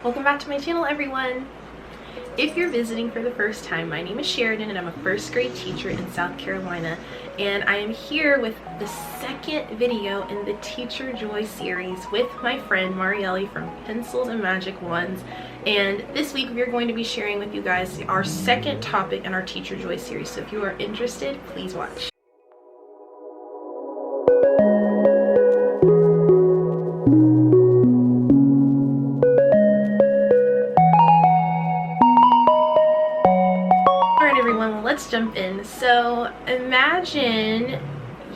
Welcome back to my channel, everyone. If you're visiting for the first time, my name is Sharidan and I'm a first grade teacher in South Carolina, and I am here with the second video in the Teacher Joy series with my friend Marielle from Pencils and Magic Wands. And this week we are going to be sharing with you guys our second topic in our Teacher Joy series. So if you are interested, please watch. Let's jump in. So imagine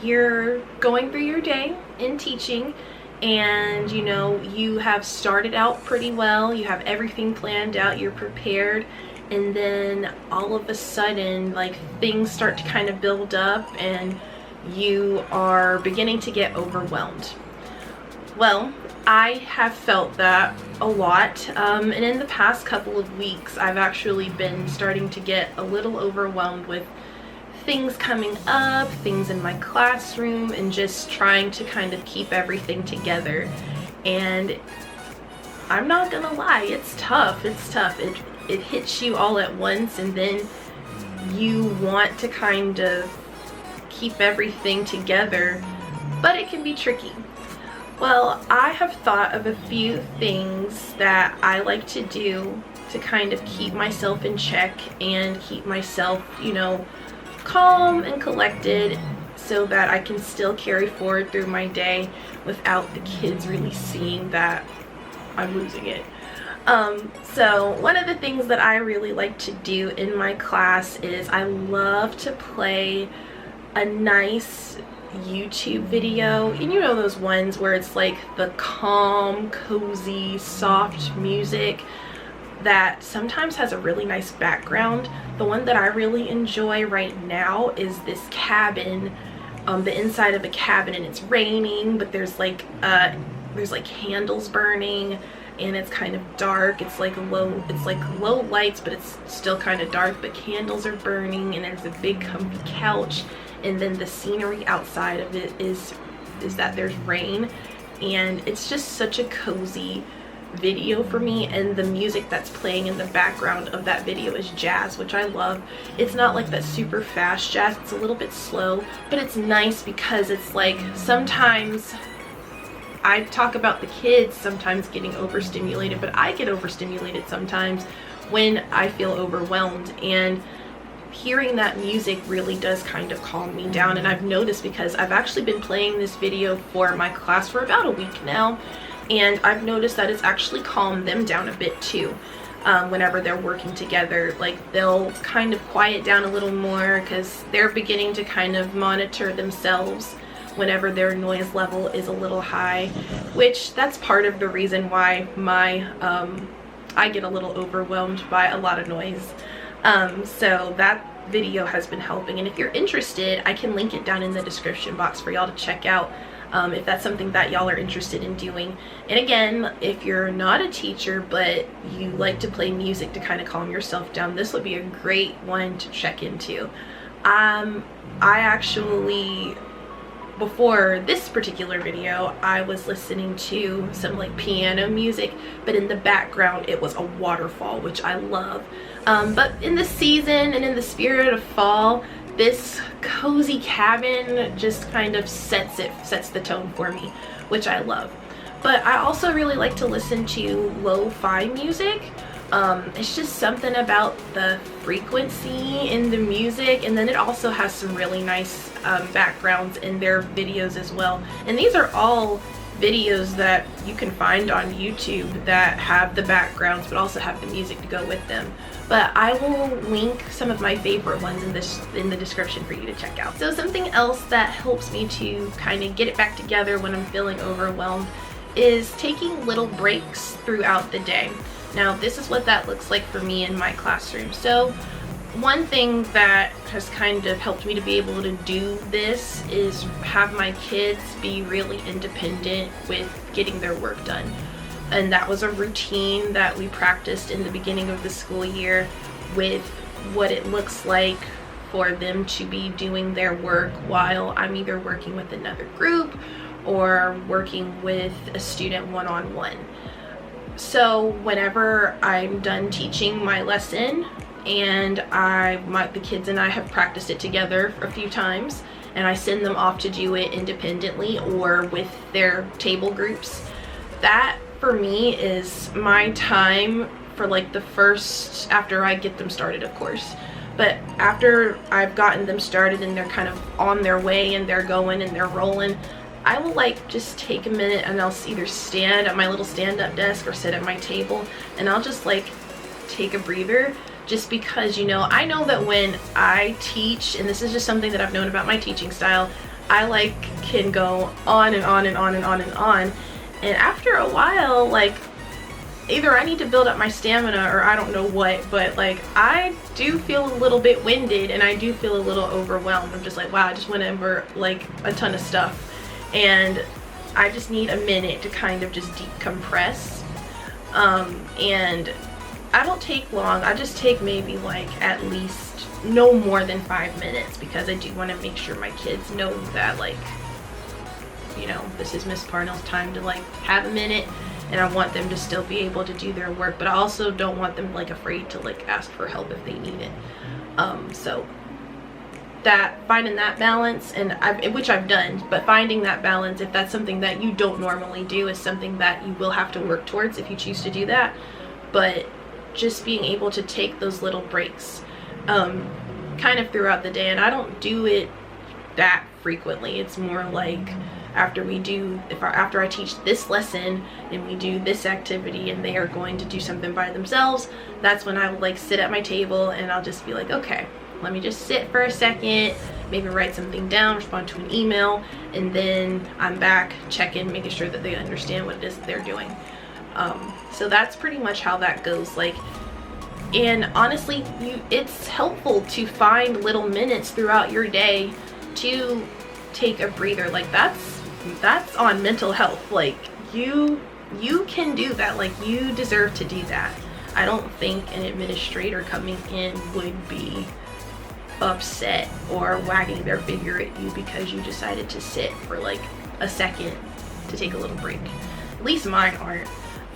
you're going through your day in teaching, and you have started out pretty well, you have everything planned out, you're prepared, and then all of a sudden things start to kind of build up and you are beginning to get overwhelmed. Well, I have felt that a lot, and in the past couple of weeks I've actually been starting to get a little overwhelmed with things coming up, things in my classroom, and just trying to kind of keep everything together. And I'm not gonna lie, it's tough. It hits you all at once, and then you want to kind of keep everything together, but it can be tricky. Well, I have thought of a few things that I like to do to kind of keep myself in check and keep myself, calm and collected, so that I can still carry forward through my day without the kids really seeing that I'm losing it. So one of the things that I really like to do in my class is I love to play a nice YouTube video, and those ones where it's like the calm, cozy, soft music that sometimes has a really nice background. The one that I really enjoy right now is this cabin, the inside of a cabin, and it's raining, but there's candles burning, and it's kind of dark. It's like low lights, but it's still kind of dark, but candles are burning, and there's a big comfy couch. And then the scenery outside of it is that there's rain, and it's just such a cozy video for me. And the music that's playing in the background of that video is jazz, which I love. It's not like that super fast jazz, it's a little bit slow, but it's nice because it's like, sometimes I talk about the kids sometimes getting overstimulated, but I get overstimulated sometimes when I feel overwhelmed, and hearing that music really does kind of calm me down. And I've noticed, because I've actually been playing this video for my class for about a week now, and I've noticed that it's actually calmed them down a bit too. Whenever they're working together, they'll kind of quiet down a little more because they're beginning to kind of monitor themselves whenever their noise level is a little high, which that's part of the reason why I get a little overwhelmed by a lot of noise. So that video has been helping, and if you're interested, I can link it down in the description box for y'all to check out if that's something that y'all are interested in doing. And again, if you're not a teacher but you like to play music to kind of calm yourself down, this would be a great one to check into. I actually, before this particular video, I was listening to some piano music, but in the background it was a waterfall, which I love. But in the season and in the spirit of fall, this cozy cabin just kind of sets the tone for me, which I love. But I also really like to listen to lo-fi music. It's just something about the frequency in the music, and then it also has some really nice backgrounds in their videos as well. And these are all videos that you can find on YouTube that have the backgrounds but also have the music to go with them. But I will link some of my favorite ones in the description for you to check out. So something else that helps me to kind of get it back together when I'm feeling overwhelmed is taking little breaks throughout the day. Now, this is what that looks like for me in my classroom. So one thing that has kind of helped me to be able to do this is have my kids be really independent with getting their work done. And that was a routine that we practiced in the beginning of the school year, with what it looks like for them to be doing their work while I'm either working with another group or working with a student one-on-one. So whenever I'm done teaching my lesson and the kids and I have practiced it together a few times, and I send them off to do it independently or with their table groups, that for me is my time for like the first, after I get them started, of course, but after I've gotten them started and they're kind of on their way and they're going and they're rolling, I will like just take a minute and I'll either stand at my little stand-up desk or sit at my table, and I'll just like take a breather, just because, you know, I know that when I teach, and this is just something that I've known about my teaching style, I like can go on and on and on and on and on, and after a while, like, either I need to build up my stamina or I don't know what, but like I do feel a little bit winded and I do feel a little overwhelmed. I'm just like, wow, I just went over like a ton of stuff, and I just need a minute to kind of just decompress. And I don't take long. I just take maybe like at least no more than 5 minutes, because I do want to make sure my kids know that, like, you know, this is Miss Parnell's time to like have a minute, and I want them to still be able to do their work, but I also don't want them like afraid to like ask for help if they need it. So that, finding that balance, and which I've done, but finding that balance, if that's something that you don't normally do, is something that you will have to work towards if you choose to do that. But just being able to take those little breaks kind of throughout the day, and I don't do it that frequently. It's more like after I teach this lesson and we do this activity and they are going to do something by themselves, that's when I would like sit at my table and I'll just be like, okay, let me just sit for a second, maybe write something down, respond to an email, and then I'm back checking, making sure that they understand what it is that they're doing. So that's pretty much how that goes. like, and honestly, it's helpful to find little minutes throughout your day to take a breather. Like that's on mental health. Like you can do that. Like you deserve to do that. I don't think an administrator coming in would be upset or wagging their finger at you because you decided to sit for like a second to take a little break. At least mine aren't.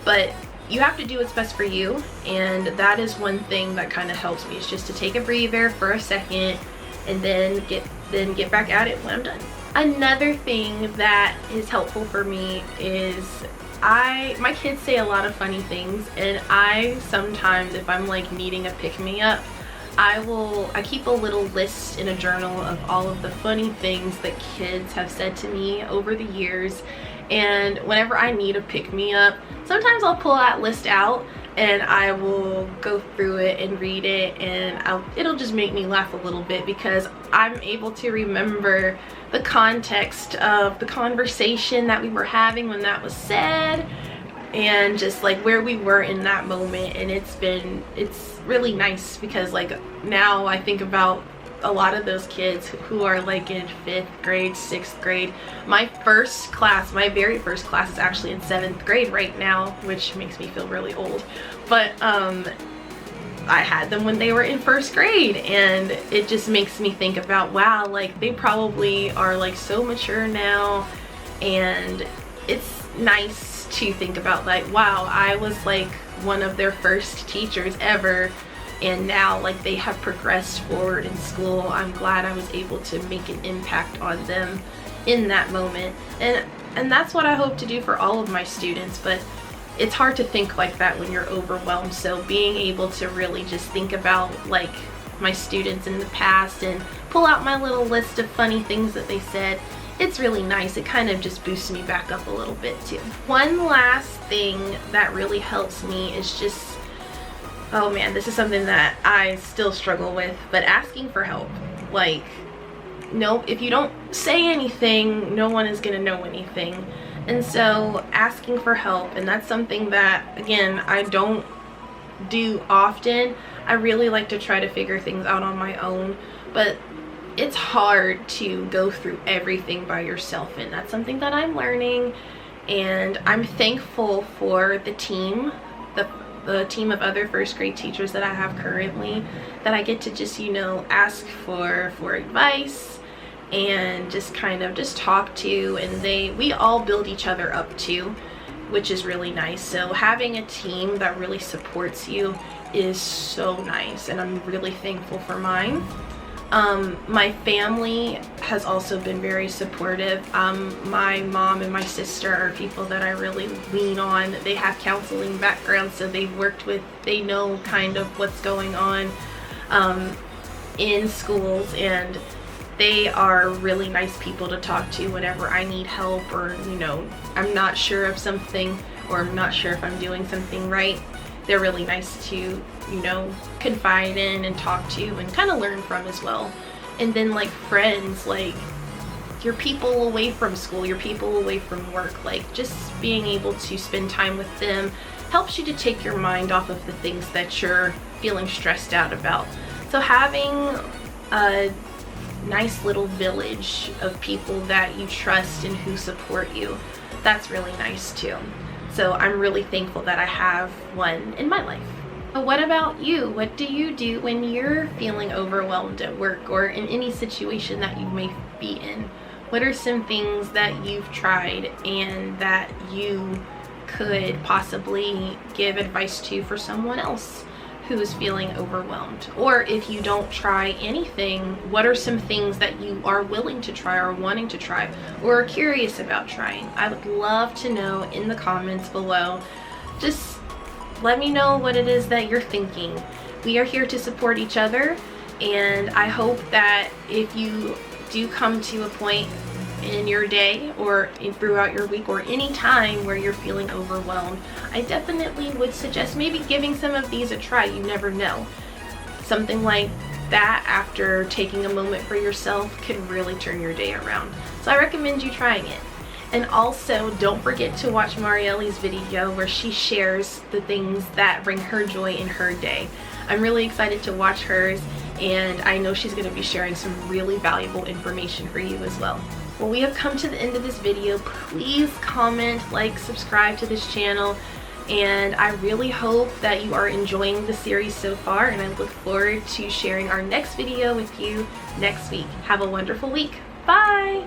But you have to do what's best for you, and that is one thing that kind of helps me, is just to take a breather for a second and then get back at it when I'm done. Another thing that is helpful for me is my kids say a lot of funny things, and I sometimes, if I'm like needing a pick-me-up, I keep a little list in a journal of all of the funny things that kids have said to me over the years. And whenever I need a pick-me-up, sometimes I'll pull that list out and I will go through it and read it, and it'll just make me laugh a little bit, because I'm able to remember the context of the conversation that we were having when that was said, and just like where we were in that moment. And it's really nice, because like now I think about a lot of those kids who are like in 5th grade, 6th grade. My very first class is actually in 7th grade right now, which makes me feel really old. But I had them when they were in 1st grade, and it just makes me think about, wow, like they probably are like so mature now, and it's nice to think about like, wow, I was like one of their first teachers ever, and now like they have progressed forward in school. I'm glad I was able to make an impact on them in that moment, and that's what I hope to do for all of my students. But it's hard to think like that when you're overwhelmed, so being able to really just think about like my students in the past and pull out my little list of funny things that they said, it's really nice. It kind of just boosts me back up a little bit too. One last thing that really helps me is just, oh man, this is something that I still struggle with, but asking for help. Like, no, if you don't say anything, no one is gonna know anything. And so asking for help, and that's something that, again, I don't do often. I really like to try to figure things out on my own, but it's hard to go through everything by yourself, and that's something that I'm learning. And I'm thankful for the team, the team of other 1st grade teachers that I have currently, that I get to just, you know, ask for advice and just kind of just talk to, and we all build each other up too. which is really nice. So having a team that really supports you is so nice, and I'm really thankful for mine. My family has also been very supportive. My mom and my sister are people that I really lean on. They have counseling backgrounds, so they know kind of what's going on in schools, and they are really nice people to talk to whenever I need help, or I'm not sure of something, or I'm not sure if I'm doing something right. They're really nice to confide in and talk to and kind of learn from as well. And then like friends, like your people away from school, your people away from work, like just being able to spend time with them helps you to take your mind off of the things that you're feeling stressed out about. So having a nice little village of people that you trust and who support you, that's really nice too. So I'm really thankful that I have one in my life. But what about you? What do you do when you're feeling overwhelmed at work or in any situation that you may be in? What are some things that you've tried and that you could possibly give advice to for someone else who is feeling overwhelmed? Or if you don't try anything, what are some things that you are willing to try or wanting to try or are curious about trying? I would love to know in the comments below. Just let me know what it is that you're thinking. We are here to support each other, and I hope that if you do come to a point in your day or throughout your week or any time where you're feeling overwhelmed, I definitely would suggest maybe giving some of these a try. You never know. Something like that after taking a moment for yourself can really turn your day around. So I recommend you trying it. And also don't forget to watch Marielle's video where she shares the things that bring her joy in her day. I'm really excited to watch hers, and I know she's going to be sharing some really valuable information for you as well. Well, we have come to the end of this video. Please comment, like, subscribe to this channel, and I really hope that you are enjoying the series so far, and I look forward to sharing our next video with you next week. Have a wonderful week. Bye!